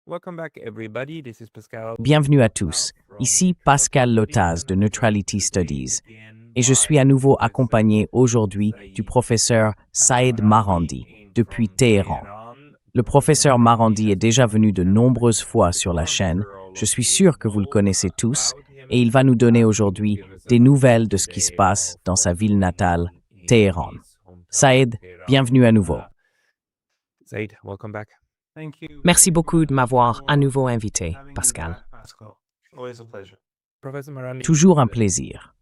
Welcome back, everybody. This is Pascal. Bienvenue à tous. Ici Pascal Lotaz de Neutrality Studies et je suis à nouveau accompagné aujourd'hui du professeur Saïd Marandi depuis Téhéran. Le professeur Marandi est déjà venu de nombreuses fois sur la chaîne. Je suis sûr que vous le connaissez tous et il va nous donner aujourd'hui des nouvelles de ce qui se passe dans sa ville natale, Téhéran. Saïd, bienvenue à nouveau. Saïd, welcome back. Merci beaucoup de m'avoir à nouveau invité, Pascal. Professor Marandi. Toujours un plaisir.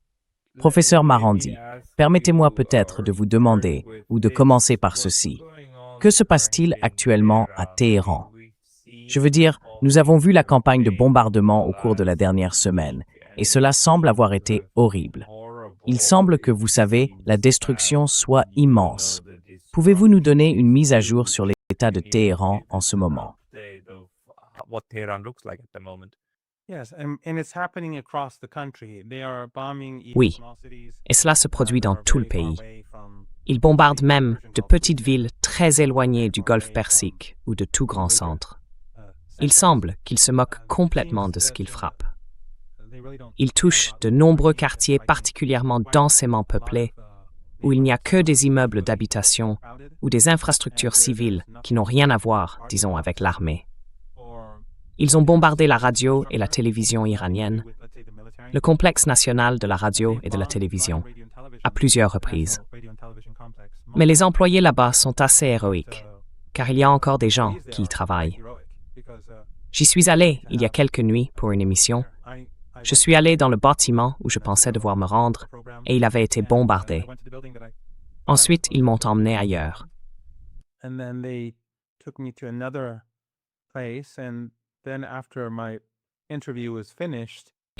Professeur Marandi, permettez-moi peut-être de vous demander ou de commencer par ceci. Que se passe-t-il actuellement à Téhéran? Je veux dire, nous avons vu la campagne de bombardement au cours de la dernière semaine, et cela semble avoir été horrible. Il semble que, vous savez, la destruction soit immense. Pouvez-vous nous donner une mise à jour sur l'état de Téhéran en ce moment? What Tehran looks like at the moment. Oui, et cela se produit dans tout le pays. Ils bombardent même de petites villes très éloignées du golfe Persique ou de tout grand centre. Il semble qu'ils se moquent complètement de ce qu'ils frappent. Ils touchent de nombreux quartiers particulièrement densément peuplés, où il n'y a que des immeubles d'habitation ou des infrastructures civiles qui n'ont rien à voir, disons, avec l'armée. Ils ont bombardé la radio et la télévision iranienne, le complexe national de la radio et de la télévision, à plusieurs reprises. Mais les employés là-bas sont assez héroïques, car il y a encore des gens qui y travaillent. J'y suis allé il y a quelques nuits pour une émission. Je suis allé dans le bâtiment où je pensais devoir me rendre et il avait été bombardé. Ensuite, ils m'ont emmené ailleurs. Et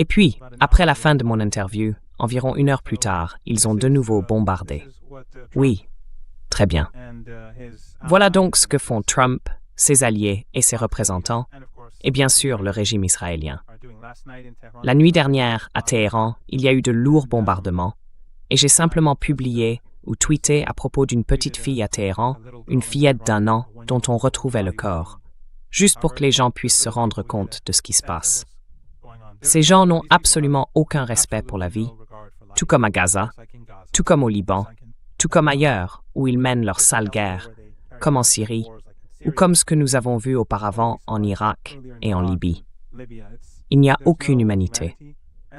puis, après la fin de mon interview, environ 1 heure plus tard, ils ont de nouveau bombardé. Oui, très bien. Voilà donc ce que font Trump, ses alliés et ses représentants, et bien sûr le régime israélien. La nuit dernière, à Téhéran, il y a eu de lourds bombardements, et j'ai simplement publié ou tweeté à propos d'une petite fille à Téhéran, une fillette d'1 an dont on retrouvait le corps, juste pour que les gens puissent se rendre compte de ce qui se passe. Ces gens n'ont absolument aucun respect pour la vie, tout comme à Gaza, tout comme au Liban, tout comme ailleurs où ils mènent leur sale guerre, comme en Syrie, ou comme ce que nous avons vu auparavant en Irak et en Libye. Il n'y a aucune humanité.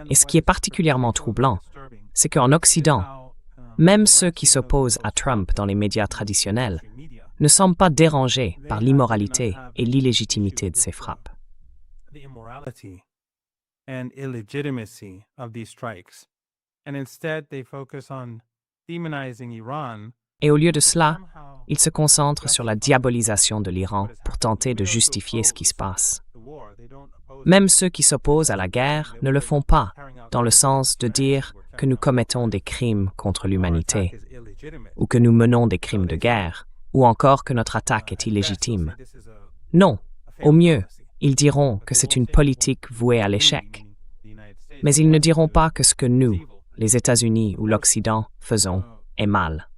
Et ce qui est particulièrement troublant, c'est qu'en Occident, même ceux qui s'opposent à Trump dans les médias traditionnels ne semblent pas dérangés par l'immoralité et l'illégitimité de ces frappes. Et au lieu de cela, ils se concentrent sur la diabolisation de l'Iran pour tenter de justifier ce qui se passe. Même ceux qui s'opposent à la guerre ne le font pas, dans le sens de dire que nous commettons des crimes contre l'humanité, ou que nous menons des crimes de guerre, ou encore que notre attaque est illégitime. Non, au mieux, ils diront que c'est une politique vouée à l'échec. Mais ils ne diront pas que ce que nous, les États-Unis ou l'Occident, faisons est mal.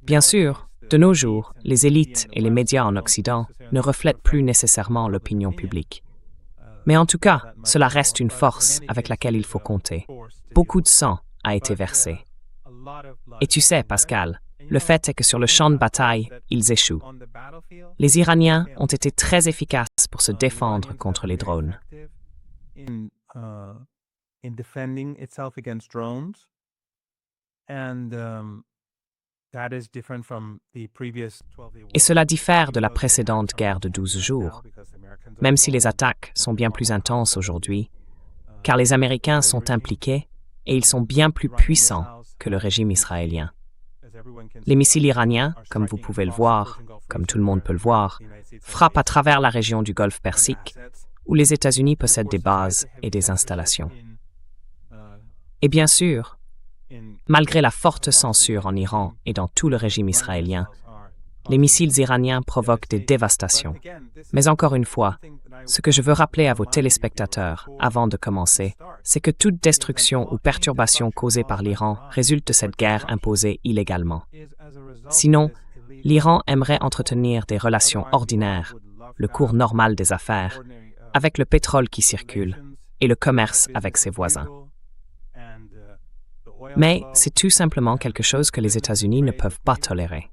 Bien sûr, de nos jours, les élites et les médias en Occident ne reflètent plus nécessairement l'opinion publique. Mais en tout cas, cela reste une force avec laquelle il faut compter. Beaucoup de sang a été versé. Et tu sais, Pascal, le fait est que sur le champ de bataille, ils échouent. Les Iraniens ont été très efficaces pour se défendre contre les drones. Et cela diffère de la précédente guerre de 12 jours, même si les attaques sont bien plus intenses aujourd'hui, car les Américains sont impliqués et ils sont bien plus puissants que le régime israélien. Les missiles iraniens, comme vous pouvez le voir, comme tout le monde peut le voir, frappent à travers la région du golfe Persique, où les États-Unis possèdent des bases et des installations. Et bien sûr, malgré la forte censure en Iran et dans tout le régime israélien, les missiles iraniens provoquent des dévastations. Mais encore une fois, ce que je veux rappeler à vos téléspectateurs avant de commencer, c'est que toute destruction ou perturbation causée par l'Iran résulte de cette guerre imposée illégalement. Sinon, l'Iran aimerait entretenir des relations ordinaires le cours normal des affaires, avec le pétrole qui circule et le commerce avec ses voisins. Mais c'est tout simplement quelque chose que les États-Unis ne peuvent pas tolérer.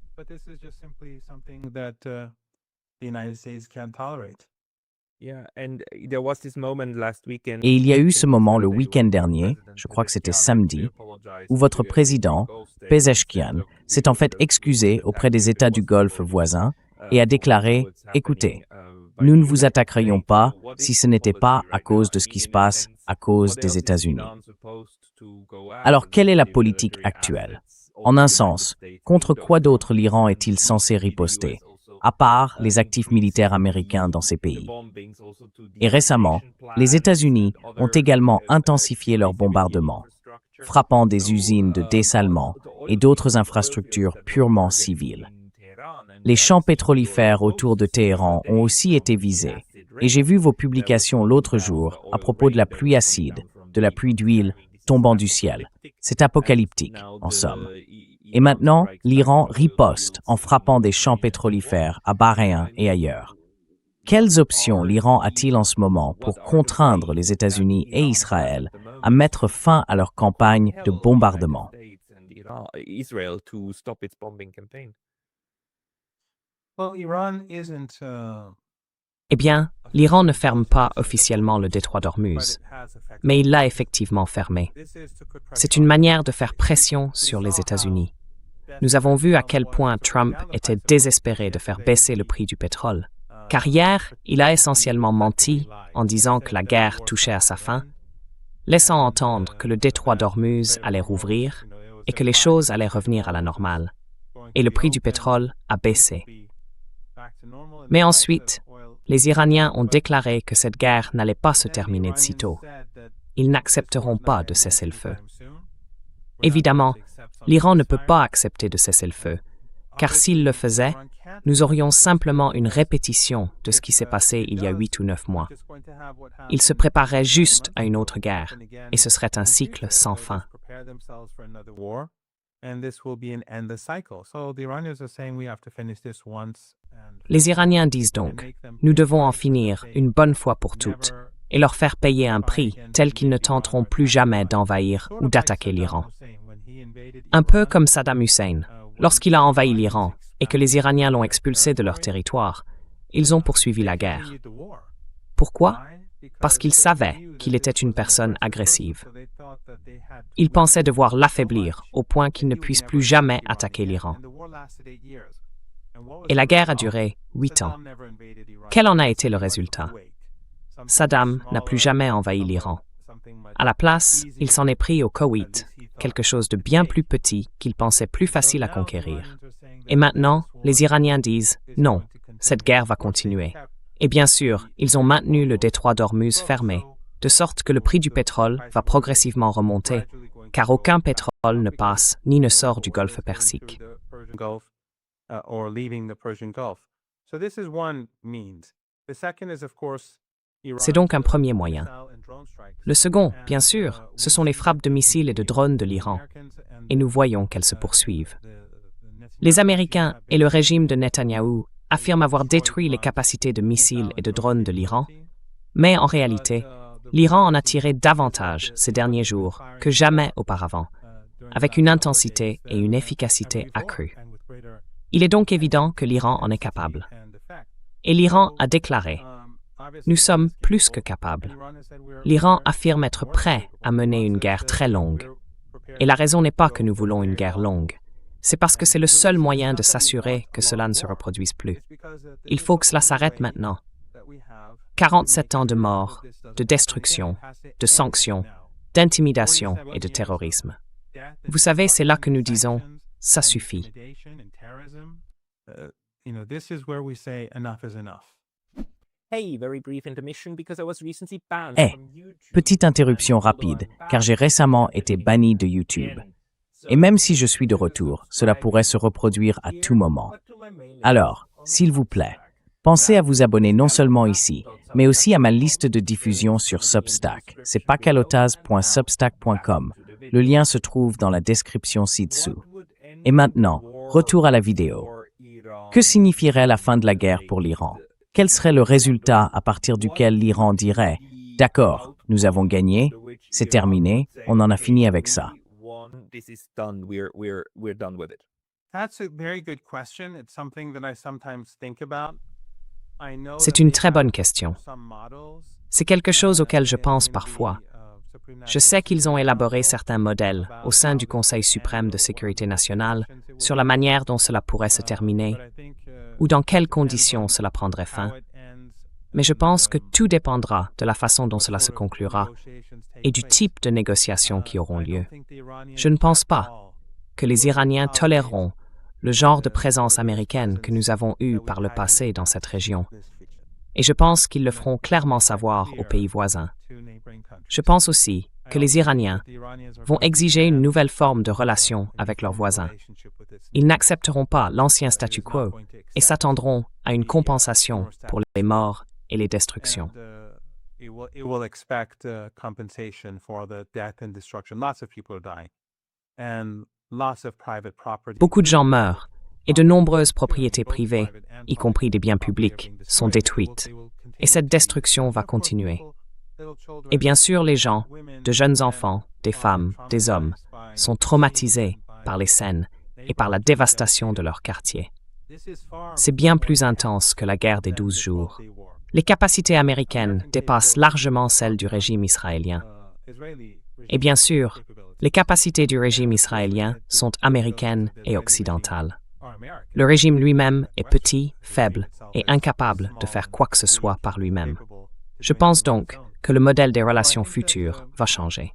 Et il y a eu ce moment le week-end dernier, je crois que c'était samedi, où votre président, Pezeshkian, s'est en fait excusé auprès des États du Golfe voisins et a déclaré « Écoutez, nous ne vous attaquerions pas si ce n'était pas à cause de ce qui se passe à cause des États-Unis. » Alors, quelle est la politique actuelle? En un sens, contre quoi d'autre l'Iran est-il censé riposter, à part les actifs militaires américains dans ces pays? Et récemment, les États-Unis ont également intensifié leurs bombardements, frappant des usines de dessalement et d'autres infrastructures purement civiles. Les champs pétrolifères autour de Téhéran ont aussi été visés, et j'ai vu vos publications l'autre jour à propos de la pluie acide, de la pluie d'huile tombant du ciel. C'est apocalyptique, en somme. Et maintenant, l'Iran riposte en frappant des champs pétrolifères à Bahreïn et ailleurs. Quelles options l'Iran a-t-il en ce moment pour contraindre les États-Unis et Israël à mettre fin à leur campagne de bombardement? Eh bien, l'Iran ne ferme pas officiellement le détroit d'Ormuz, mais il l'a effectivement fermé. C'est une manière de faire pression sur les États-Unis. Nous avons vu à quel point Trump était désespéré de faire baisser le prix du pétrole, car hier, il a essentiellement menti en disant que la guerre touchait à sa fin, laissant entendre que le détroit d'Ormuz allait rouvrir et que les choses allaient revenir à la normale. Et le prix du pétrole a baissé. Mais ensuite, les Iraniens ont déclaré que cette guerre n'allait pas se terminer de sitôt. Ils n'accepteront pas de cessez-le-feu. Évidemment, l'Iran ne peut pas accepter de cessez-le-feu, car s'il le faisait, nous aurions simplement une répétition de ce qui s'est passé il y a 8 ou 9 mois. Il se préparerait juste à une autre guerre, et ce serait un cycle sans fin. Les Iraniens disent donc, nous devons en finir une bonne fois pour toutes et leur faire payer un prix tel qu'ils ne tenteront plus jamais d'envahir ou d'attaquer l'Iran. Un peu comme Saddam Hussein, lorsqu'il a envahi l'Iran et que les Iraniens l'ont expulsé de leur territoire, ils ont poursuivi la guerre. Pourquoi? Parce qu'ils savaient qu'il était une personne agressive. Ils pensaient devoir l'affaiblir au point qu'il ne puisse plus jamais attaquer l'Iran. Et la guerre a duré 8 ans. Quel en a été le résultat? Saddam n'a plus jamais envahi l'Iran. À la place, il s'en est pris au Koweït, quelque chose de bien plus petit qu'il pensait plus facile à conquérir. Et maintenant, les Iraniens disent « Non, cette guerre va continuer ». Et bien sûr, ils ont maintenu le détroit d'Ormuz fermé, de sorte que le prix du pétrole va progressivement remonter, car aucun pétrole ne passe ni ne sort du golfe Persique. C'est donc un premier moyen. Le second, bien sûr, ce sont les frappes de missiles et de drones de l'Iran, et nous voyons qu'elles se poursuivent. Les Américains et le régime de Netanyahou affirment avoir détruit les capacités de missiles et de drones de l'Iran, mais en réalité, l'Iran en a tiré davantage ces derniers jours que jamais auparavant, avec une intensité et une efficacité accrues. Il est donc évident que l'Iran en est capable. Et l'Iran a déclaré « Nous sommes plus que capables ». L'Iran affirme être prêt à mener une guerre très longue. Et la raison n'est pas que nous voulons une guerre longue. C'est parce que c'est le seul moyen de s'assurer que cela ne se reproduise plus. Il faut que cela s'arrête maintenant. 47 ans de mort, de destruction, de sanctions, d'intimidation et de terrorisme. Vous savez, c'est là que nous disons « ça suffit ». Petite interruption rapide, car j'ai récemment été banni de YouTube. Et même si je suis de retour, cela pourrait se reproduire à tout moment. Alors, s'il vous plaît, pensez à vous abonner non seulement ici, mais aussi à ma liste de diffusion sur Substack. C'est pacalotaz.substack.com. Le lien se trouve dans la description ci-dessous. Et maintenant, retour à la vidéo. Que signifierait la fin de la guerre pour l'Iran? quel serait le résultat à partir duquel l'Iran dirait « D'accord, nous avons gagné, c'est terminé, on en a fini avec ça ». C'est une très bonne question. C'est quelque chose auquel je pense parfois. Je sais qu'ils ont élaboré certains modèles au sein du Conseil suprême de sécurité nationale sur la manière dont cela pourrait se terminer ou dans quelles conditions cela prendrait fin. Mais je pense que tout dépendra de la façon dont cela se conclura et du type de négociations qui auront lieu. Je ne pense pas que les Iraniens toléreront le genre de présence américaine que nous avons eu par le passé dans cette région. Et je pense qu'ils le feront clairement savoir aux pays voisins. Je pense aussi que les Iraniens vont exiger une nouvelle forme de relation avec leurs voisins. Ils n'accepteront pas l'ancien statu quo et s'attendront à une compensation pour les morts et les destructions. Beaucoup de gens meurent et de nombreuses propriétés privées, y compris des biens publics, sont détruites. Et cette destruction va continuer. Et bien sûr, les gens, de jeunes enfants, des femmes, des hommes, sont traumatisés par les scènes et par la dévastation de leur quartier. C'est bien plus intense que la guerre des 12 jours. Les capacités américaines dépassent largement celles du régime israélien. Et bien sûr, les capacités du régime israélien sont américaines et occidentales. Le régime lui-même est petit, faible et incapable de faire quoi que ce soit par lui-même. Je pense donc que le modèle des relations futures va changer.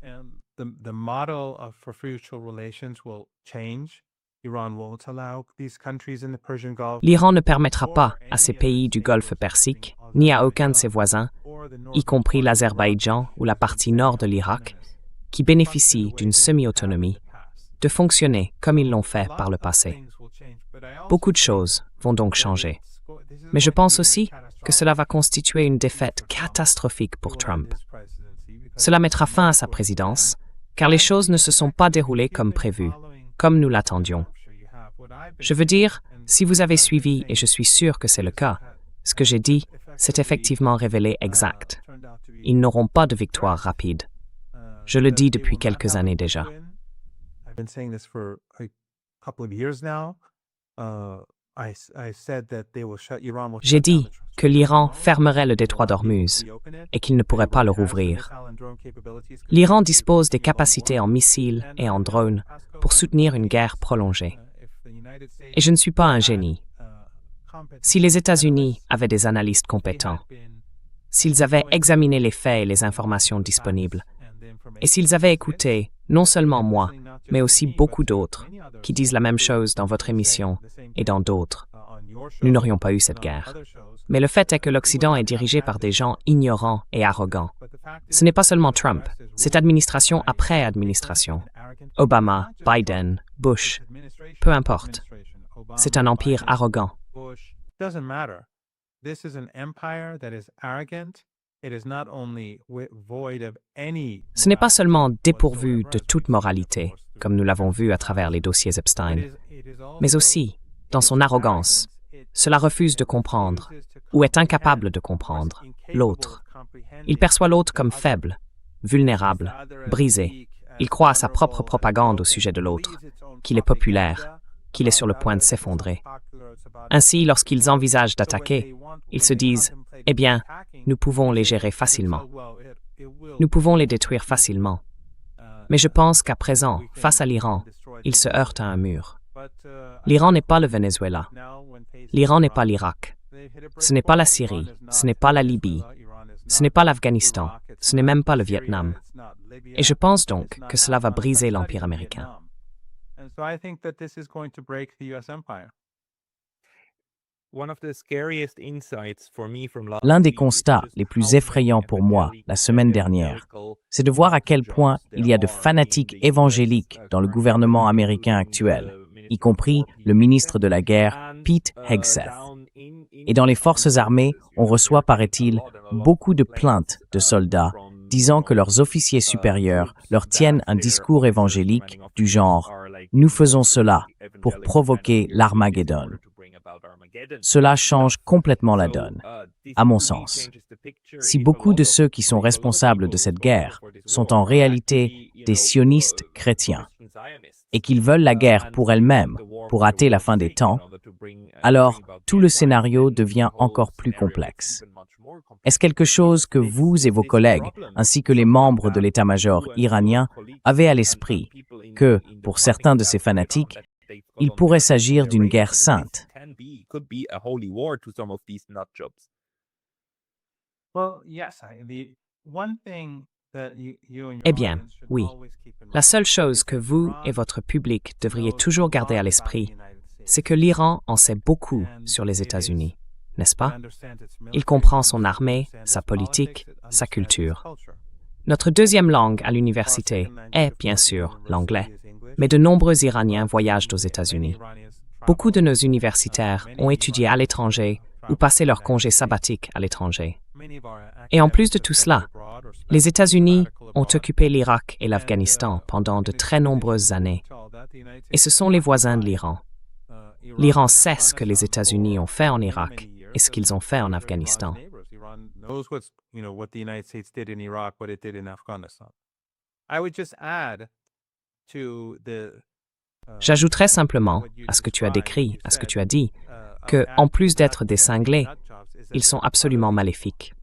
L'Iran ne permettra pas à ces pays du Golfe Persique, ni à aucun de ses voisins, y compris l'Azerbaïdjan ou la partie nord de l'Irak, qui bénéficient d'une semi-autonomie, de fonctionner comme ils l'ont fait par le passé. Beaucoup de choses vont donc changer. Mais je pense aussi que cela va constituer une défaite catastrophique pour Trump. Cela mettra fin à sa présidence, car les choses ne se sont pas déroulées comme prévu, comme nous l'attendions. Je veux dire, si vous avez suivi, et je suis sûr que c'est le cas, ce que j'ai dit s'est effectivement révélé exact. Ils n'auront pas de victoire rapide. Je le dis depuis quelques années déjà. J'ai dit que l'Iran fermerait le détroit d'Ormuz et qu'il ne pourrait pas le rouvrir. L'Iran dispose des capacités en missiles et en drones pour soutenir une guerre prolongée. Et je ne suis pas un génie. Si les États-Unis avaient des analystes compétents, s'ils avaient examiné les faits et les informations disponibles, et s'ils avaient écouté non seulement moi, mais aussi beaucoup d'autres qui disent la même chose dans votre émission et dans d'autres, nous n'aurions pas eu cette guerre. Mais le fait est que l'Occident est dirigé par des gens ignorants et arrogants. Ce n'est pas seulement Trump, c'est administration après administration. Obama, Biden, Bush, peu importe. C'est un empire arrogant. Ce n'est pas seulement dépourvu de toute moralité, comme nous l'avons vu à travers les dossiers Epstein, mais aussi, dans son arrogance, cela refuse de comprendre, ou est incapable de comprendre, l'autre. Il perçoit l'autre comme faible, vulnérable, brisé. Il croit à sa propre propagande au sujet de l'autre, qu'il est populaire, qu'il est sur le point de s'effondrer. Ainsi, lorsqu'ils envisagent d'attaquer, ils se disent « Eh bien, nous pouvons les gérer facilement. Nous pouvons les détruire facilement. » Mais je pense qu'à présent, face à l'Iran, ils se heurtent à un mur. L'Iran n'est pas le Venezuela. L'Iran n'est pas l'Irak. Ce n'est pas la Syrie. Ce n'est pas la Libye. Ce n'est pas l'Afghanistan. Ce n'est même pas le Vietnam. Et je pense donc que cela va briser l'Empire américain. L'un des constats les plus effrayants pour moi la semaine dernière, c'est de voir à quel point il y a de fanatiques évangéliques dans le gouvernement américain actuel, y compris le ministre de la Guerre, Pete Hegseth. Et dans les forces armées, on reçoit, paraît-il, beaucoup de plaintes de soldats disant que leurs officiers supérieurs leur tiennent un discours évangélique du genre « Nous faisons cela pour provoquer l'Armageddon ». cela change complètement la donne, à mon sens. Si beaucoup de ceux qui sont responsables de cette guerre sont en réalité des sionistes chrétiens et qu'ils veulent la guerre pour elle-même, pour hâter la fin des temps, alors tout le scénario devient encore plus complexe. Est-ce quelque chose que vous et vos collègues, ainsi que les membres de l'état-major iranien, avez à l'esprit, que, pour certains de ces fanatiques, il pourrait s'agir d'une guerre sainte? Eh bien, oui. La seule chose que vous et votre public devriez toujours garder à l'esprit, c'est que l'Iran en sait beaucoup sur les États-Unis, n'est-ce pas? Il comprend son armée, sa politique, sa culture. Notre deuxième langue à l'université est, bien sûr, l'anglais, mais de nombreux Iraniens voyagent aux États-Unis. Beaucoup de nos universitaires ont étudié à l'étranger ou passé leur congé sabbatique à l'étranger. Et en plus de tout cela, les États-Unis ont occupé l'Irak et l'Afghanistan pendant de très nombreuses années. Et ce sont les voisins de l'Iran. L'Iran sait ce que les États-Unis ont fait en Irak et ce qu'ils ont fait en Afghanistan. J'ajouterais simplement à ce que tu as décrit, à ce que tu as dit, que, en plus d'être des cinglés, ils sont absolument maléfiques.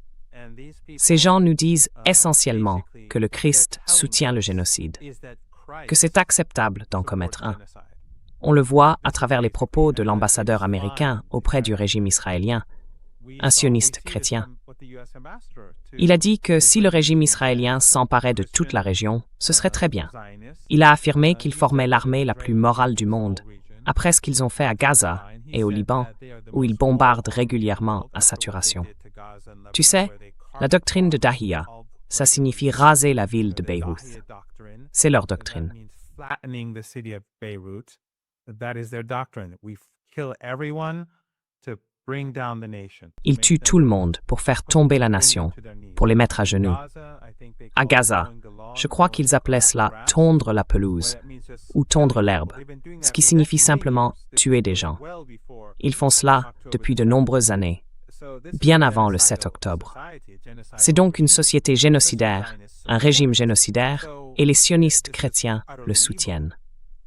Ces gens nous disent essentiellement que le Christ soutient le génocide, que c'est acceptable d'en commettre un. On le voit à travers les propos de l'ambassadeur américain auprès du régime israélien, un sioniste chrétien. Il a dit que si le régime israélien s'emparait de toute la région, ce serait très bien. Il a affirmé qu'il formait l'armée la plus morale du monde, après ce qu'ils ont fait à Gaza et au Liban, où ils bombardent régulièrement à saturation. Tu sais, la doctrine de Dahiya, ça signifie raser la ville de Beyrouth. C'est leur doctrine. Ils tuent tout le monde pour faire tomber la nation, pour les mettre à genoux. À Gaza, je crois qu'ils appelaient cela tondre la pelouse ou tondre l'herbe, ce qui signifie simplement tuer des gens. Ils font cela depuis de nombreuses années, bien avant le 7 octobre. C'est donc une société génocidaire, un régime génocidaire, et les sionistes chrétiens le soutiennent.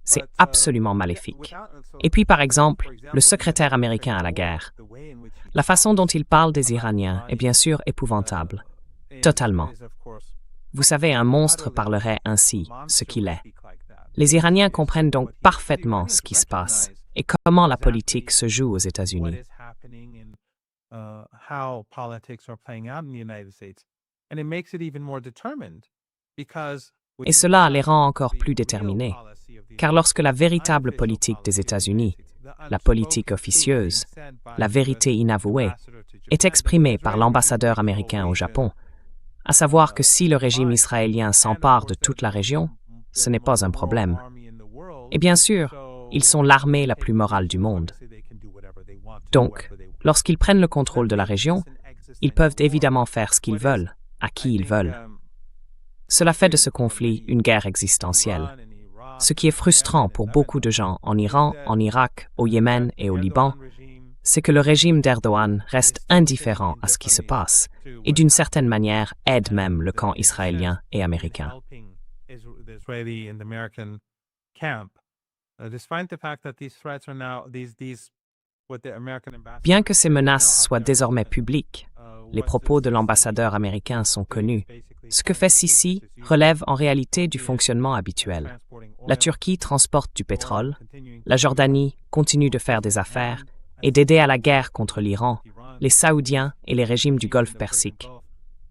C'est absolument maléfique. Et puis, par exemple, le secrétaire américain à la guerre. La façon dont il parle des Iraniens est bien sûr épouvantable. Totalement. Vous savez, un monstre parlerait ainsi, ce qu'il est. Les Iraniens comprennent donc parfaitement ce qui se passe et comment la politique se joue aux États-Unis. Et cela les rend encore plus déterminés, car lorsque la véritable politique des États-Unis, la politique officieuse, la vérité inavouée, est exprimée par l'ambassadeur américain au Japon, à savoir que si le régime israélien s'empare de toute la région, ce n'est pas un problème. Et bien sûr, ils sont l'armée la plus morale du monde. Donc, lorsqu'ils prennent le contrôle de la région, ils peuvent évidemment faire ce qu'ils veulent, à qui ils veulent. Cela fait de ce conflit une guerre existentielle, ce qui est frustrant pour beaucoup de gens en Iran, en Irak, au Yémen et au Liban, c'est que le régime d'Erdogan reste indifférent à ce qui se passe et d'une certaine manière aide même le camp israélien et américain. Bien que ces menaces soient désormais publiques, les propos de l'ambassadeur américain sont connus. Ce que fait Sisi relève en réalité du fonctionnement habituel. La Turquie transporte du pétrole, la Jordanie continue de faire des affaires et d'aider à la guerre contre l'Iran, les Saoudiens et les régimes du Golfe Persique.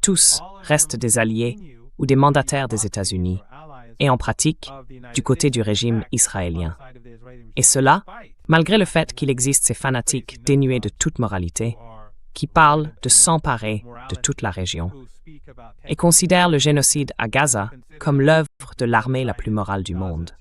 Tous restent des alliés ou des mandataires des États-Unis, et en pratique, du côté du régime israélien. Et cela, malgré le fait qu'il existe ces fanatiques dénués de toute moralité, qui parlent de s'emparer de toute la région, et considèrent le génocide à Gaza comme l'œuvre de l'armée la plus morale du monde.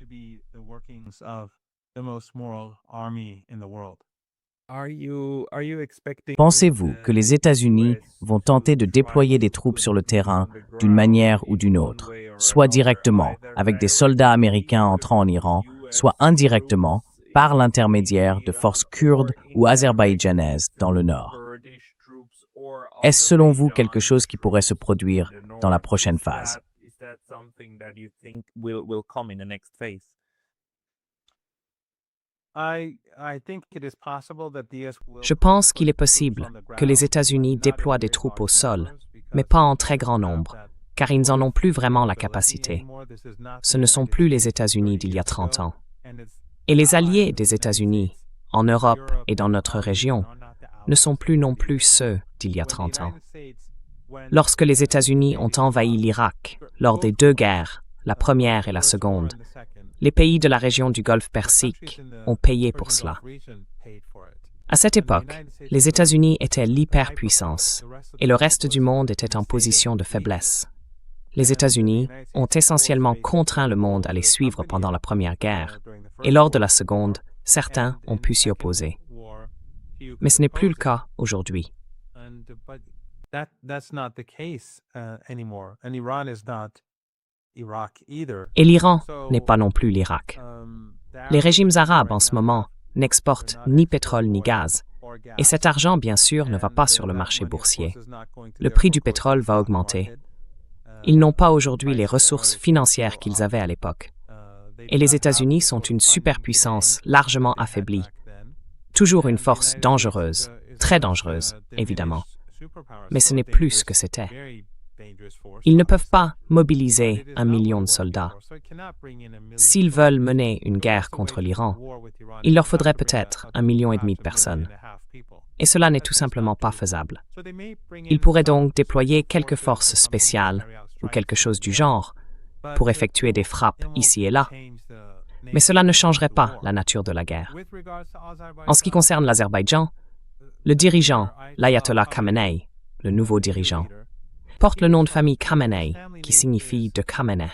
Pensez-vous que les États-Unis vont tenter de déployer des troupes sur le terrain d'une manière ou d'une autre, soit directement avec des soldats américains entrant en Iran, soit indirectement par l'intermédiaire de forces kurdes ou azerbaïdjanaises dans le nord. Est-ce selon vous quelque chose qui pourrait se produire dans la prochaine phase? Je pense qu'il est possible que les États-Unis déploient des troupes au sol, mais pas en très grand nombre, car ils n'en ont plus vraiment la capacité. Ce ne sont plus les États-Unis d'il y a 30 ans. Et les alliés des États-Unis, en Europe et dans notre région, ne sont plus non plus ceux d'il y a 30 ans. Lorsque les États-Unis ont envahi l'Irak, lors des deux guerres, la première et la seconde, les pays de la région du Golfe Persique ont payé pour cela. À cette époque, les États-Unis étaient l'hyperpuissance et le reste du monde était en position de faiblesse. Les États-Unis ont essentiellement contraint le monde à les suivre pendant la Première Guerre, et lors de la Seconde, certains ont pu s'y opposer. Mais ce n'est plus le cas aujourd'hui. Et l'Iran n'est pas non plus l'Irak. Les régimes arabes en ce moment n'exportent ni pétrole ni gaz, et cet argent, bien sûr, ne va pas sur le marché boursier. Le prix du pétrole va augmenter. Ils n'ont pas aujourd'hui les ressources financières qu'ils avaient à l'époque. Et les États-Unis sont une superpuissance largement affaiblie. Toujours une force dangereuse, très dangereuse, évidemment. Mais ce n'est plus ce que c'était. Ils ne peuvent pas mobiliser 1 million de soldats. S'ils veulent mener une guerre contre l'Iran, il leur faudrait peut-être 1,5 million de personnes. Et cela n'est tout simplement pas faisable. Ils pourraient donc déployer quelques forces spéciales ou quelque chose du genre pour effectuer des frappes ici et là. Mais cela ne changerait pas la nature de la guerre. En ce qui concerne l'Azerbaïdjan, le dirigeant, l'ayatollah Khamenei, le nouveau dirigeant, porte le nom de famille Khamenei, qui signifie de Khamenei.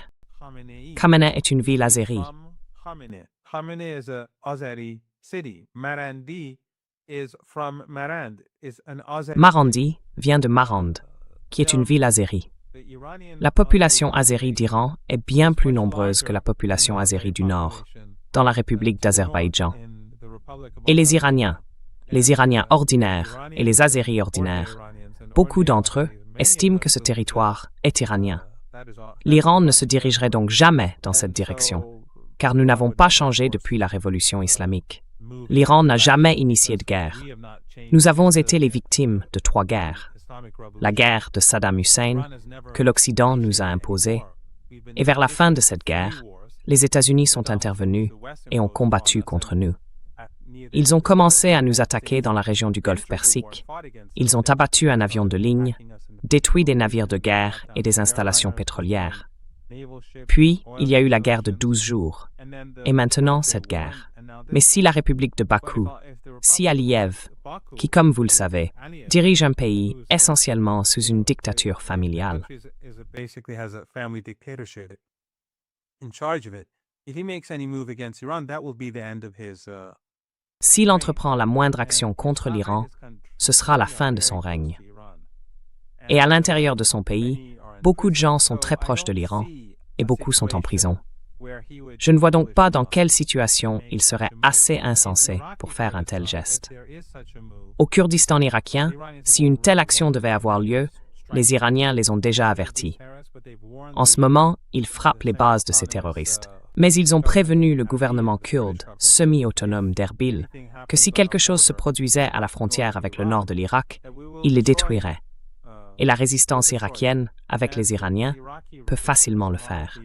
Khamenei est une ville azérie. Marandi vient de Marand, qui est une ville azérie. La population azérie d'Iran est bien plus nombreuse que la population azérie du Nord, dans la République d'Azerbaïdjan. Et les Iraniens ordinaires et les Azéris ordinaires, beaucoup d'entre eux estiment que ce territoire est iranien. L'Iran ne se dirigerait donc jamais dans cette direction, car nous n'avons pas changé depuis la révolution islamique. L'Iran n'a jamais initié de guerre. Nous avons été les victimes de 3 guerres. La guerre de Saddam Hussein, que l'Occident nous a imposée, et vers la fin de cette guerre, les États-Unis sont intervenus et ont combattu contre nous. Ils ont commencé à nous attaquer dans la région du Golfe Persique. Ils ont abattu un avion de ligne, détruit des navires de guerre et des installations pétrolières. Puis, il y a eu la guerre de 12 jours. Et maintenant, cette guerre. Mais si la République de Bakou, si Aliyev, qui, comme vous le savez, dirige un pays essentiellement sous une dictature familiale, s'il entreprend la moindre action contre l'Iran, ce sera la fin de son règne. Et à l'intérieur de son pays, beaucoup de gens sont très proches de l'Iran et beaucoup sont en prison. Je ne vois donc pas dans quelle situation il serait assez insensé pour faire un tel geste. Au Kurdistan irakien, si une telle action devait avoir lieu, les Iraniens les ont déjà avertis. En ce moment, ils frappent les bases de ces terroristes. Mais ils ont prévenu le gouvernement kurde, semi-autonome d'Erbil, que si quelque chose se produisait à la frontière avec le nord de l'Irak, ils les détruiraient. Et la résistance irakienne, avec les Iraniens, peut facilement le faire.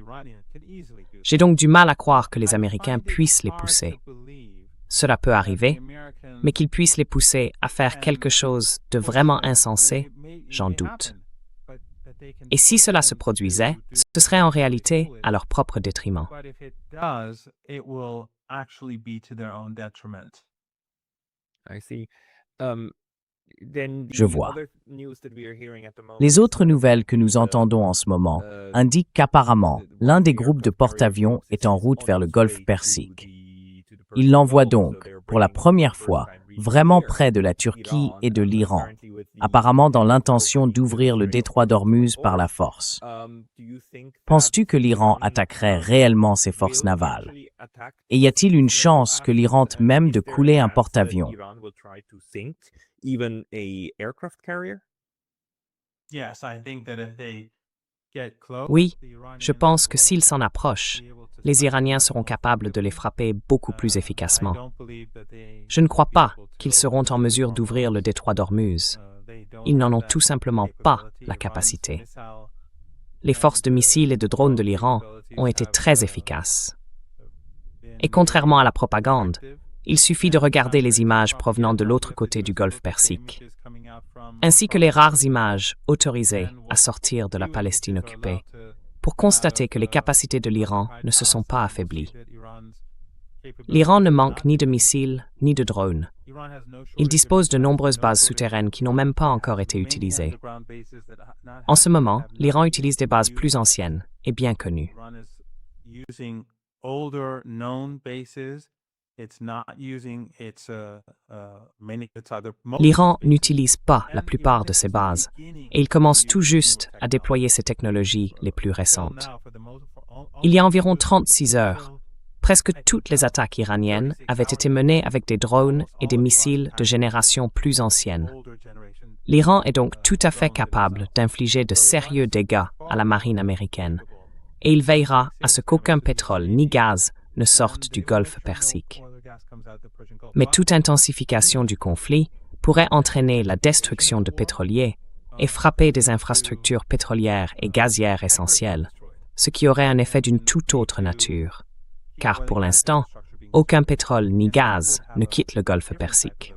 J'ai donc du mal à croire que les Américains puissent les pousser. Cela peut arriver, mais qu'ils puissent les pousser à faire quelque chose de vraiment insensé, j'en doute. Et si cela se produisait, ce serait en réalité à leur propre détriment. Je vois. Les autres nouvelles que nous entendons en ce moment indiquent qu'apparemment, l'un des groupes de porte-avions est en route vers le Golfe Persique. Il l'envoie donc, pour la première fois, vraiment près de la Turquie et de l'Iran, apparemment dans l'intention d'ouvrir le détroit d'Ormuz par la force. Penses-tu que l'Iran attaquerait réellement ses forces navales? Et y a-t-il une chance que l'Iran tente même de couler un porte-avions? Oui, je pense que s'ils s'en approchent, les Iraniens seront capables de les frapper beaucoup plus efficacement. Je ne crois pas qu'ils seront en mesure d'ouvrir le détroit d'Ormuz. Ils n'en ont tout simplement pas la capacité. Les forces de missiles et de drones de l'Iran ont été très efficaces. Et contrairement à la propagande, il suffit de regarder les images provenant de l'autre côté du golfe Persique, ainsi que les rares images autorisées à sortir de la Palestine occupée, pour constater que les capacités de l'Iran ne se sont pas affaiblies. L'Iran ne manque ni de missiles ni de drones. Il dispose de nombreuses bases souterraines qui n'ont même pas encore été utilisées. En ce moment, l'Iran utilise des bases plus anciennes et bien connues. L'Iran n'utilise pas la plupart de ces bases et il commence tout juste à déployer ses technologies les plus récentes. Il y a environ 36 heures, presque toutes les attaques iraniennes avaient été menées avec des drones et des missiles de génération plus ancienne. L'Iran est donc tout à fait capable d'infliger de sérieux dégâts à la marine américaine et il veillera à ce qu'aucun pétrole ni gaz ne sortent du golfe Persique. Mais toute intensification du conflit pourrait entraîner la destruction de pétroliers et frapper des infrastructures pétrolières et gazières essentielles, ce qui aurait un effet d'une toute autre nature. Car pour l'instant, aucun pétrole ni gaz ne quitte le golfe Persique.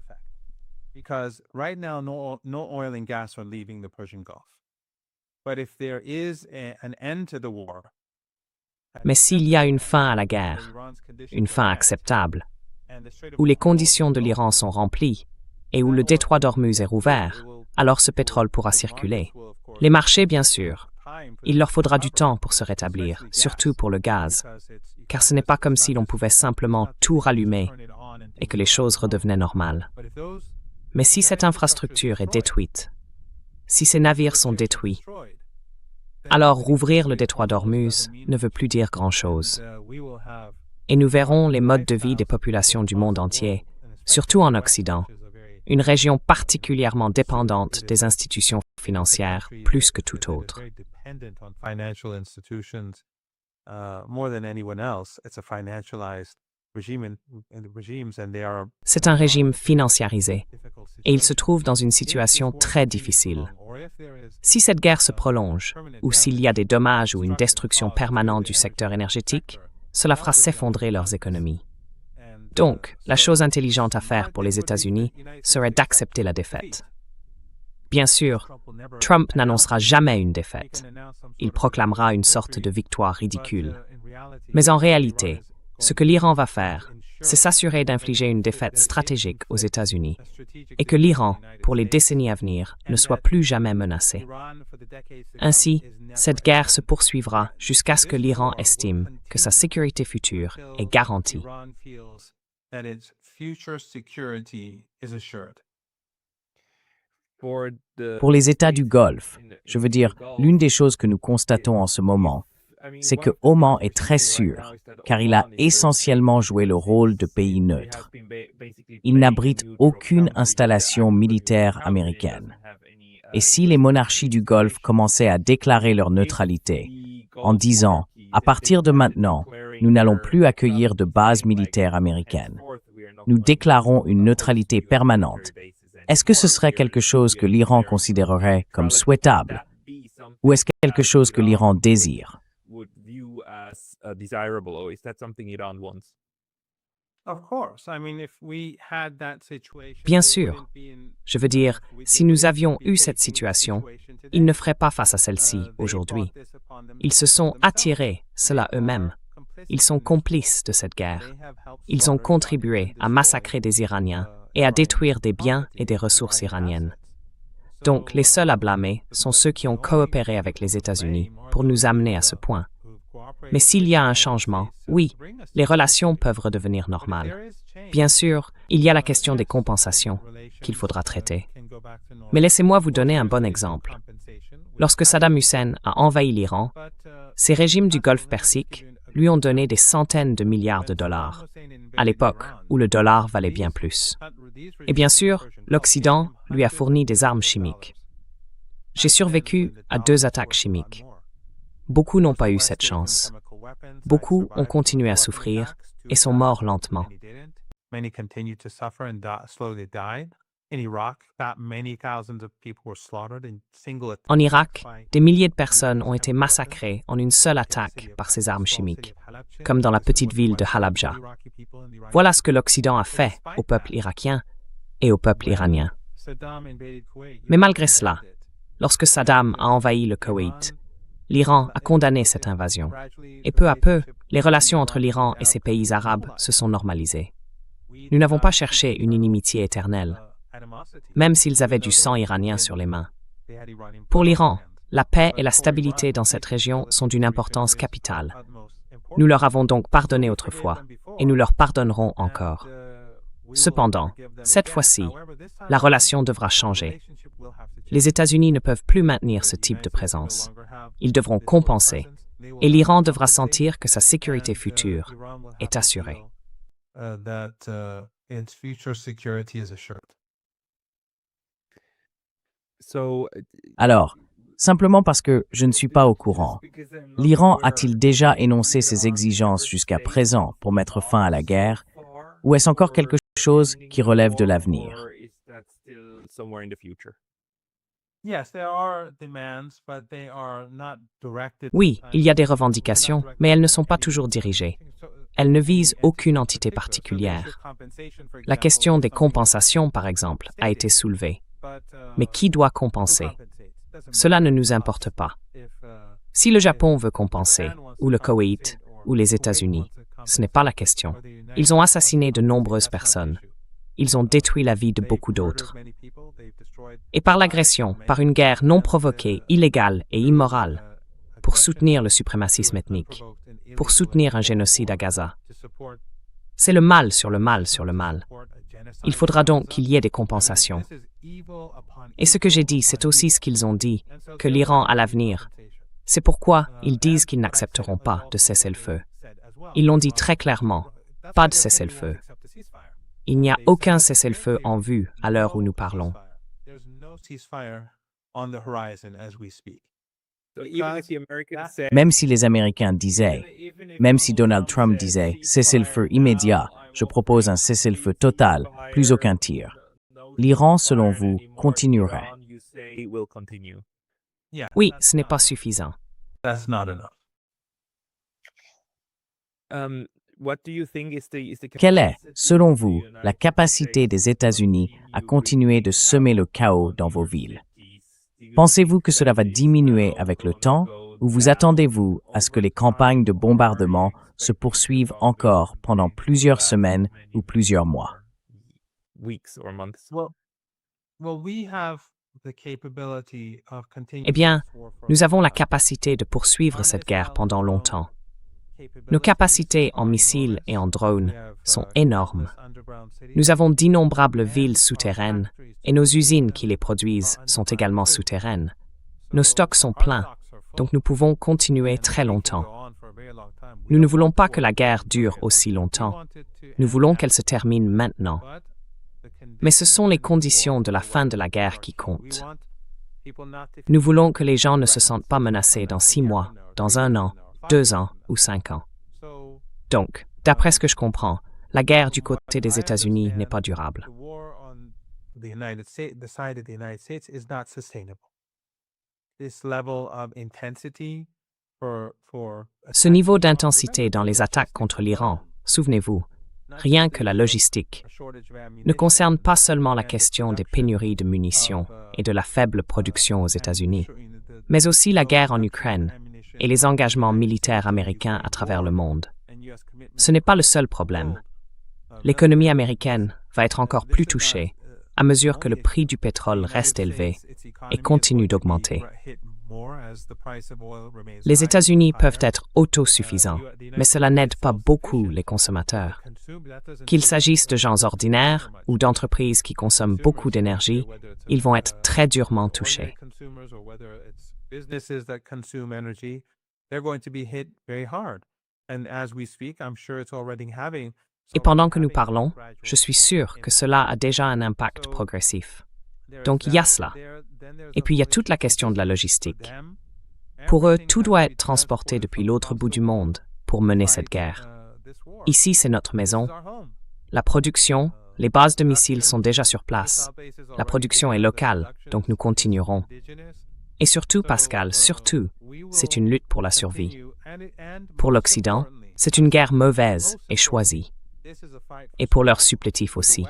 Mais s'il y a une fin à la guerre, une fin acceptable, où les conditions de l'Iran sont remplies et où le détroit d'Ormuz est rouvert, alors ce pétrole pourra circuler. Les marchés, bien sûr, il leur faudra du temps pour se rétablir, surtout pour le gaz, car ce n'est pas comme si l'on pouvait simplement tout rallumer et que les choses redevenaient normales. Mais si cette infrastructure est détruite, si ces navires sont détruits, alors rouvrir le détroit d'Ormuz ne veut plus dire grand-chose. Et nous verrons les modes de vie des populations du monde entier, surtout en Occident, une région particulièrement dépendante des institutions financières plus que toute autre. C'est un régime financiarisé et il se trouve dans une situation très difficile. Si cette guerre se prolonge ou s'il y a des dommages ou une destruction permanente du secteur énergétique, cela fera s'effondrer leurs économies. Donc, la chose intelligente à faire pour les États-Unis serait d'accepter la défaite. Bien sûr, Trump n'annoncera jamais une défaite. Il proclamera une sorte de victoire ridicule. Mais en réalité, ce que l'Iran va faire, c'est s'assurer d'infliger une défaite stratégique aux États-Unis et que l'Iran, pour les décennies à venir, ne soit plus jamais menacé. Ainsi, cette guerre se poursuivra jusqu'à ce que l'Iran estime que sa sécurité future est garantie. Pour les États du Golfe, je veux dire, l'une des choses que nous constatons en ce moment, c'est que Oman est très sûr, car il a essentiellement joué le rôle de pays neutre. Il n'abrite aucune installation militaire américaine. Et si les monarchies du Golfe commençaient à déclarer leur neutralité, en disant « à partir de maintenant, nous n'allons plus accueillir de bases militaires américaines. Nous déclarons une neutralité permanente », est-ce que ce serait quelque chose que l'Iran considérerait comme souhaitable? Ou est-ce quelque chose que l'Iran désire? Bien sûr. Je veux dire, si nous avions eu cette situation, ils ne feraient pas face à celle-ci aujourd'hui. Ils se sont attirés cela eux-mêmes. Ils sont complices de cette guerre. Ils ont contribué à massacrer des Iraniens et à détruire des biens et des ressources iraniennes. Donc, les seuls à blâmer sont ceux qui ont coopéré avec les États-Unis pour nous amener à ce point. Mais s'il y a un changement, oui, les relations peuvent redevenir normales. Bien sûr, il y a la question des compensations qu'il faudra traiter. Mais laissez-moi vous donner un bon exemple. Lorsque Saddam Hussein a envahi l'Iran, ces régimes du Golfe Persique lui ont donné des centaines de milliards de dollars, à l'époque où le dollar valait bien plus. Et bien sûr, l'Occident lui a fourni des armes chimiques. J'ai survécu à 2 attaques chimiques. Beaucoup n'ont pas eu cette chance. Beaucoup ont continué à souffrir et sont morts lentement. En Irak, des milliers de personnes ont été massacrées en une seule attaque par ces armes chimiques, comme dans la petite ville de Halabja. Voilà ce que l'Occident a fait au peuple irakien et au peuple iranien. Mais malgré cela, lorsque Saddam a envahi le Koweït, l'Iran a condamné cette invasion. Et peu à peu, les relations entre l'Iran et ces pays arabes se sont normalisées. Nous n'avons pas cherché une inimitié éternelle, même s'ils avaient du sang iranien sur les mains. Pour l'Iran, la paix et la stabilité dans cette région sont d'une importance capitale. Nous leur avons donc pardonné autrefois, et nous leur pardonnerons encore. Cependant, cette fois-ci, la relation devra changer. Les États-Unis ne peuvent plus maintenir ce type de présence. Ils devront compenser, et l'Iran devra sentir que sa sécurité future est assurée. Alors, simplement parce que je ne suis pas au courant, l'Iran a-t-il déjà énoncé ses exigences jusqu'à présent pour mettre fin à la guerre, ou est-ce encore quelque chose qui relève de l'avenir? Oui, il y a des revendications, mais elles ne sont pas toujours dirigées. Elles ne visent aucune entité particulière. La question des compensations, par exemple, a été soulevée. Mais qui doit compenser? Cela ne nous importe pas. Si le Japon veut compenser, ou le Koweït, ou les États-Unis, ce n'est pas la question. Ils ont assassiné de nombreuses personnes. Ils ont détruit la vie de beaucoup d'autres. Et par l'agression, par une guerre non provoquée, illégale et immorale, pour soutenir le suprémacisme ethnique, pour soutenir un génocide à Gaza. C'est le mal sur le mal sur le mal. Il faudra donc qu'il y ait des compensations. Et ce que j'ai dit, c'est aussi ce qu'ils ont dit, que l'Iran a l'avenir. C'est pourquoi ils disent qu'ils n'accepteront pas de cessez-le-feu. Ils l'ont dit très clairement, pas de cessez-le-feu. Il n'y a aucun cessez-le-feu en vue à l'heure où nous parlons. Même si les Américains disaient, même si Donald Trump disait « cessez-le-feu immédiat, je propose un cessez-le-feu total, plus aucun tir », l'Iran, selon vous, continuerait. Oui, ce n'est pas suffisant. Quelle est, selon vous, la capacité des États-Unis à continuer de semer le chaos dans vos villes? Pensez-vous que cela va diminuer avec le temps ou vous attendez-vous à ce que les campagnes de bombardement se poursuivent encore pendant plusieurs semaines ou plusieurs mois? Eh bien, nous avons la capacité de poursuivre cette guerre pendant longtemps. Nos capacités en missiles et en drones sont énormes. Nous avons d'innombrables villes souterraines et nos usines qui les produisent sont également souterraines. Nos stocks sont pleins, donc nous pouvons continuer très longtemps. Nous ne voulons pas que la guerre dure aussi longtemps. Nous voulons qu'elle se termine maintenant. Mais ce sont les conditions de la fin de la guerre qui comptent. Nous voulons que les gens ne se sentent pas menacés dans 6 mois, dans 1 an, 2 ans ou 5 ans. Donc, d'après ce que je comprends, la guerre du côté des États-Unis n'est pas durable. Ce niveau d'intensité dans les attaques contre l'Iran, souvenez-vous, rien que la logistique, ne concerne pas seulement la question des pénuries de munitions et de la faible production aux États-Unis, mais aussi la guerre en Ukraine et les engagements militaires américains à travers le monde. Ce n'est pas le seul problème. L'économie américaine va être encore plus touchée à mesure que le prix du pétrole reste élevé et continue d'augmenter. Les États-Unis peuvent être autosuffisants, mais cela n'aide pas beaucoup les consommateurs. Qu'il s'agisse de gens ordinaires ou d'entreprises qui consomment beaucoup d'énergie, ils vont être très durement touchés. Et pendant que nous parlons, je suis sûr que cela a déjà un impact progressif. Donc il y a cela. Et puis il y a toute la question de la logistique. Pour eux, tout doit être transporté depuis l'autre bout du monde pour mener cette guerre. Ici, c'est notre maison. La production, les bases de missiles sont déjà sur place. La production est locale, donc nous continuerons. Et surtout, Pascal, surtout, c'est une lutte pour la survie. Pour l'Occident, c'est une guerre mauvaise et choisie. Et pour leurs supplétifs aussi.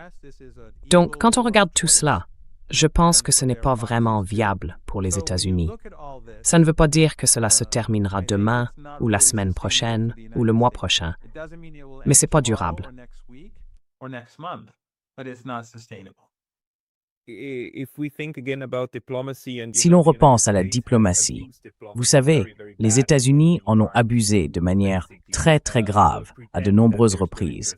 Donc, quand on regarde tout cela, je pense que ce n'est pas vraiment viable pour les États-Unis. Ça ne veut pas dire que cela se terminera demain, ou la semaine prochaine, ou le mois prochain. Mais ce n'est pas durable. Si l'on repense à la diplomatie, vous savez, les États-Unis en ont abusé de manière très très grave à de nombreuses reprises,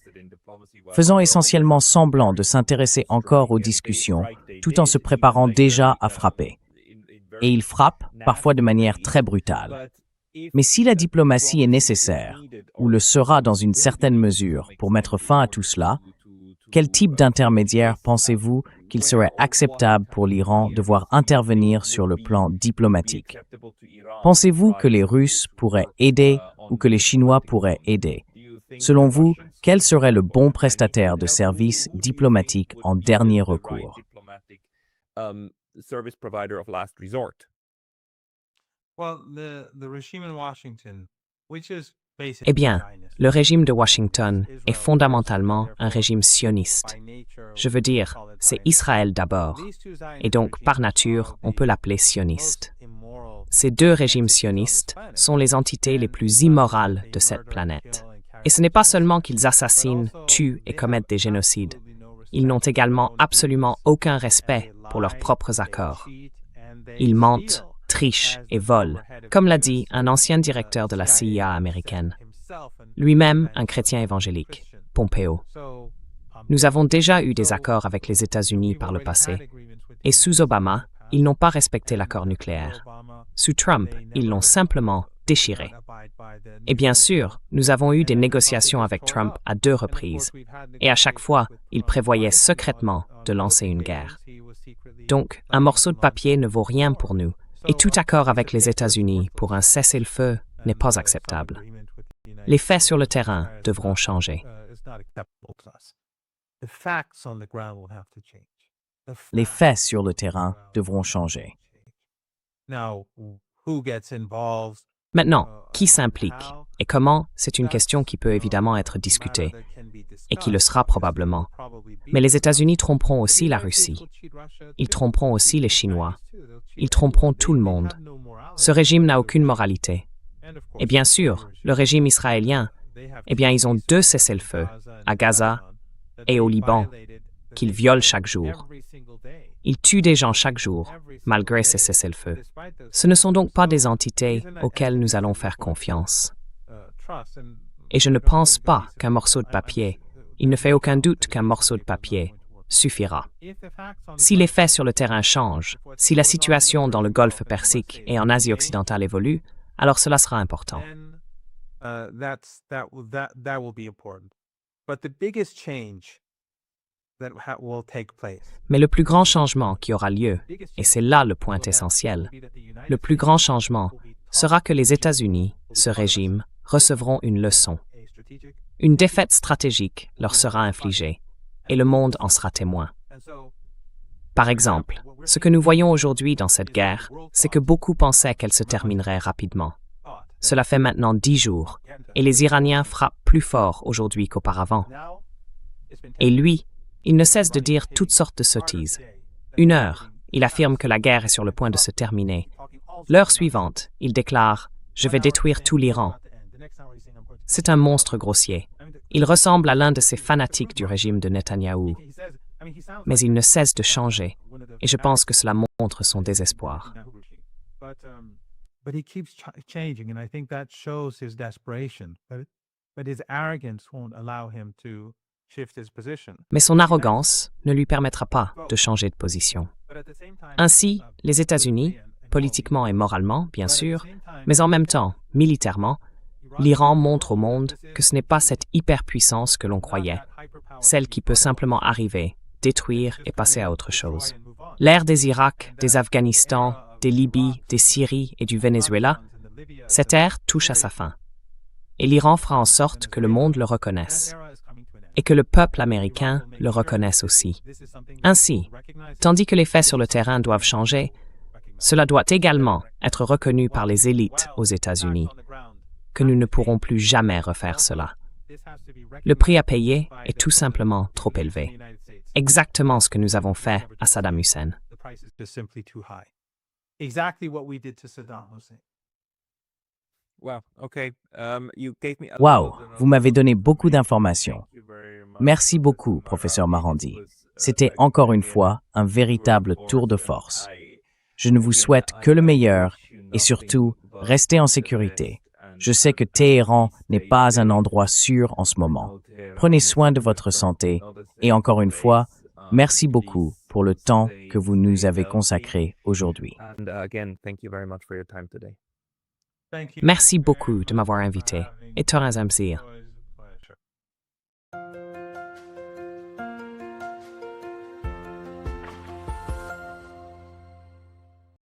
faisant essentiellement semblant de s'intéresser encore aux discussions tout en se préparant déjà à frapper. Et ils frappent, parfois de manière très brutale. Mais si la diplomatie est nécessaire, ou le sera dans une certaine mesure pour mettre fin à tout cela, quel type d'intermédiaire pensez-vous qu'il serait acceptable pour l'Iran de voir intervenir sur le plan diplomatique? Pensez-vous que les Russes pourraient aider ou que les Chinois pourraient aider? Selon vous, quel serait le bon prestataire de services diplomatiques en dernier recours? Eh bien, le régime de Washington est fondamentalement un régime sioniste. Je veux dire, c'est Israël d'abord, et donc par nature, on peut l'appeler sioniste. Ces deux régimes sionistes sont les entités les plus immorales de cette planète. Et ce n'est pas seulement qu'ils assassinent, tuent et commettent des génocides. Ils n'ont également absolument aucun respect pour leurs propres accords. Ils mentent, trichent et volent, comme l'a dit un ancien directeur de la CIA américaine. Lui-même un chrétien évangélique, Pompeo. Nous avons déjà eu des accords avec les États-Unis par le passé. Et sous Obama, ils n'ont pas respecté l'accord nucléaire. Sous Trump, ils l'ont simplement déchiré. Et bien sûr, nous avons eu des négociations avec Trump à 2 reprises. Et à chaque fois, il prévoyait secrètement de lancer une guerre. Donc, un morceau de papier ne vaut rien pour nous. Et tout accord avec les États-Unis pour un cessez-le-feu n'est pas acceptable. Les faits sur le terrain devront changer. Les faits sur le terrain devront changer. Maintenant, qui s'implique et comment, c'est une question qui peut évidemment être discutée, et qui le sera probablement. Mais les États-Unis tromperont aussi la Russie. Ils tromperont aussi les Chinois. Ils tromperont tout le monde. Ce régime n'a aucune moralité. Et bien sûr, le régime israélien, eh bien, ils ont 2 cessez-le-feu, à Gaza et au Liban, qu'ils violent chaque jour. Ils tuent des gens chaque jour, malgré ces cessez-le-feu. Ce ne sont donc pas des entités auxquelles nous allons faire confiance. Et je ne pense pas qu'un morceau de papier, il ne fait aucun doute qu'un morceau de papier, suffira. Si les faits sur le terrain changent, si la situation dans le Golfe Persique et en Asie occidentale évolue, alors cela sera important. Mais le plus grand changement qui aura lieu, et c'est là le point essentiel, le plus grand changement sera que les États-Unis, ce régime, recevront une leçon. Une défaite stratégique leur sera infligée, et le monde en sera témoin. Par exemple, ce que nous voyons aujourd'hui dans cette guerre, c'est que beaucoup pensaient qu'elle se terminerait rapidement. Cela fait maintenant 10 jours, et les Iraniens frappent plus fort aujourd'hui qu'auparavant. Et lui, il ne cesse de dire toutes sortes de sottises. 1 heure, il affirme que la guerre est sur le point de se terminer. L'heure suivante, il déclare « Je vais détruire tout l'Iran ». C'est un monstre grossier. Il ressemble à l'un de ces fanatiques du régime de Netanyahou. Mais il ne cesse de changer, et je pense que cela montre son désespoir. But he keeps changing, and I think that shows his desperation. But his arrogance won't allow him to shift his position. Mais son arrogance ne lui permettra pas de changer de position. Ainsi, les États-Unis, politiquement et moralement, bien sûr, mais en même temps, militairement, l'Iran montre au monde que ce n'est pas cette hyperpuissance que l'on croyait, celle qui peut simplement arriver, détruire et passer à autre chose. L'ère des Irak, des Afghanistan, des Libye, des Syrie et du Venezuela, cette ère touche à sa fin. Et l'Iran fera en sorte que le monde le reconnaisse et que le peuple américain le reconnaisse aussi. Ainsi, tandis que les faits sur le terrain doivent changer, cela doit également être reconnu par les élites aux États-Unis, que nous ne pourrons plus jamais refaire cela. Le prix à payer est tout simplement trop élevé. Exactement ce que nous avons fait à Saddam Hussein. Wow, vous m'avez donné beaucoup d'informations. Merci beaucoup, professeur Marandi. C'était encore une fois un véritable tour de force. Je ne vous souhaite que le meilleur et surtout, restez en sécurité. Je sais que Téhéran n'est pas un endroit sûr en ce moment. Prenez soin de votre santé et encore une fois, merci beaucoup pour le temps que vous nous avez consacré aujourd'hui. Merci beaucoup de m'avoir invité et Torah Zamzir.